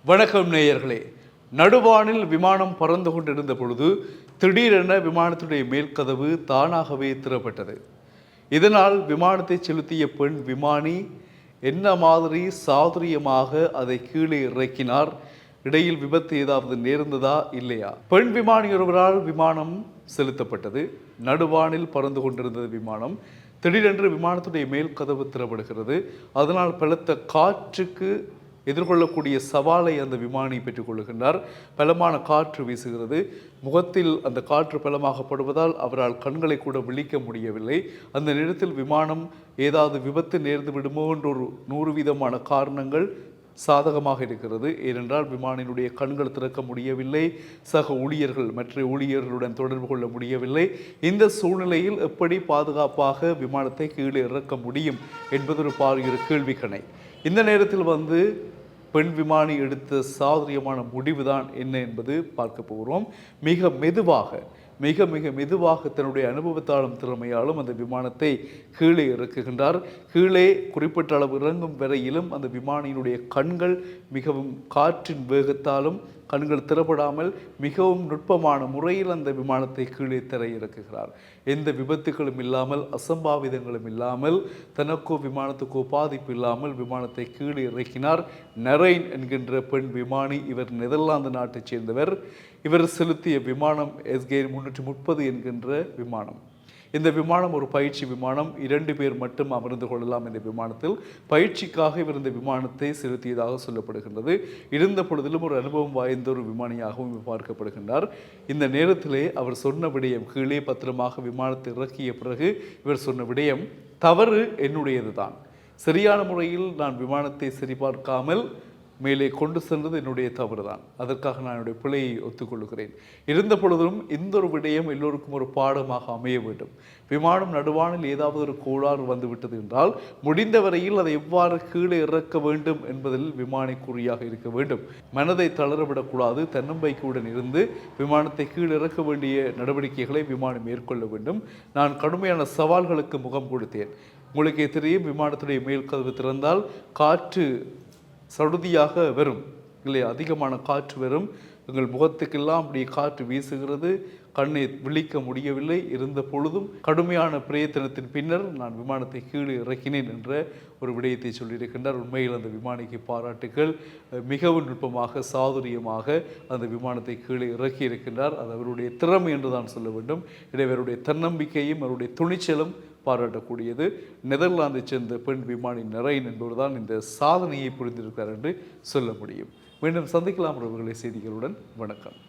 வணக்கம் நேயர்களே. நடுவானில் விமானம் பறந்து கொண்டிருந்த பொழுது திடீரென விமானத்துடைய மேல் கதவு தானாகவே திறப்பட்டது. இதனால் விமானத்தை செலுத்திய பெண் விமானி என்ன மாதிரி சாதுரியமாக அதை கீழே இறக்கினார். இடையில் விபத்து ஏதாவது நேர்ந்ததா இல்லையா? பெண் விமானி ஒருவரால் விமானம் செலுத்தப்பட்டது. நடுவானில் பறந்து கொண்டிருந்தது விமானம். திடீரென்று விமானத்துடைய மேல் கதவு திறப்படுகிறது. அதனால் பலத்த காற்றுக்கு எதிர்கொள்ளக்கூடிய சவாலை அந்த விமானி பெற்றுக்கொள்கின்றார். பலமான காற்று வீசுகிறது. முகத்தில் அந்த காற்று பலமாகப்படுவதால் அவரால் கண்களை கூட விழிக்க முடியவில்லை. அந்த நேரத்தில் விமானம் ஏதாவது விபத்து நேர்ந்து விடுமோ என்ற ஒரு 100% காரணங்கள் சாதகமாக இருக்கிறது. ஏனென்றால் விமானினுடைய கண்கள் திறக்க முடியவில்லை. சக ஊழியர்கள் மற்ற ஊழியர்களுடன் தொடர்பு கொள்ள முடியவில்லை. இந்த சூழ்நிலையில் எப்படி பாதுகாப்பாக விமானத்தை கீழே இறக்க முடியும் என்பது ஒரு பாரிய கேள்விக்கணை. இந்த நேரத்தில் பெண் விமானி எடுத்த சாதுரியமான முடிவுதான் என்ன என்பது பார்க்க போகிறோம். மிக மெதுவாக தன்னுடைய அனுபவத்தாலும் திறமையாலும் அந்த விமானத்தை கீழே இறக்குகின்றார். கீழே குறிப்பிட்ட அளவு இறங்கும் வரையிலும் அந்த விமானியினுடைய கண்கள் மிகவும் காற்றின் வேகத்தாலும் கண்கள் திறப்படாமல் மிகவும் நுட்பமான முறையில் அந்த விமானத்தை கீழே இறக்குகிறார். எந்த விபத்துகளும் இல்லாமல், அசம்பாவிதங்களும் இல்லாமல், தனக்கோ விமானத்துக்கோ பாதிப்பு இல்லாமல் விமானத்தை கீழே இறக்கினார். நரைன் என்கின்ற பெண் விமானி. இவர் நெதர்லாந்து நாட்டைச் சேர்ந்தவர். இவர் செலுத்திய விமானம் SG-330 என்கின்ற விமானம். இந்த விமானம் ஒரு பயிற்சி விமானம். 2 பேர் மட்டும் அமர்ந்து கொள்ளலாம். இந்த விமானத்தில் பயிற்சிக்காக இவர் இந்த விமானத்தை செலுத்தியதாக சொல்லப்படுகின்றது. இருந்த பொழுதிலும் ஒரு அனுபவம் வாய்ந்த ஒரு விமானியாகவும் பார்க்கப்படுகின்றார். இந்த நேரத்திலே அவர் சொன்ன விடயம், கீழே பத்திரமாக விமானத்தை இறக்கிய பிறகு இவர் சொன்ன விடயம், தவறு என்னுடையது தான். சரியான முறையில் நான் விமானத்தை சரிபார்க்காமல் மேலே கொண்டு சென்றது என்னுடைய தவறு தான். அதற்காக நான் என்னுடைய பிழையை ஒத்துக்கொள்கிறேன். இருந்த பொழுதும் இந்த ஒரு விடயம் எல்லோருக்கும் ஒரு பாடமாக அமைய வேண்டும். விமானம் நடுவானில் ஏதாவது ஒரு கோளாறு வந்துவிட்டது என்றால் முடிந்த வரையில் அதை எவ்வாறு கீழே இறக்க வேண்டும் என்பதில் விமானி குறியாக இருக்க வேண்டும். மனதை தளரவிடக்கூடாது. தன்னம்பிக்கையுடன் இருந்து விமானத்தை கீழே இறக்க வேண்டிய நடவடிக்கைகளை விமானி மேற்கொள்ள வேண்டும். நான் கடுமையான சவால்களுக்கு முகம் கொடுத்தேன். உங்களுக்கே தெரியும், விமானத்துடைய மேல் கதவு திறந்தால் காற்று சடுதியாக வரும் இல்லையா? அதிகமான காற்று வரும். எங்கள் முகத்துக்கெல்லாம் அப்படி காற்று வீசுகிறது. கண்ணை விழிக்க முடியவில்லை. இருந்த பொழுதும் கடுமையான பிரயத்தனத்தின் பின்னர் நான் விமானத்தை கீழே இறக்கினேன் என்ற ஒரு விடயத்தை சொல்லியிருக்கின்றார். உண்மையில் அந்த விமானிக்கு பாராட்டுகள். மிகவும் நுட்பமாக, சாதுரியமாக அந்த விமானத்தை கீழே இறக்கி இருக்கின்றார். அது அவருடைய திறமை என்று தான் சொல்ல வேண்டும். இவருடைய தன்னம்பிக்கையும் அவருடைய துணிச்சலும் பாராட்டக்கூடியது. நெதர்லாந்தை சேர்ந்த பெண் விமானி நரைன் என்பவர்தான் இந்த சாதனையை புரிந்திருக்கிறார் என்று சொல்ல முடியும். மீண்டும் சந்திக்கலாம் உறவுகளை. செய்திகளுடன் வணக்கம்.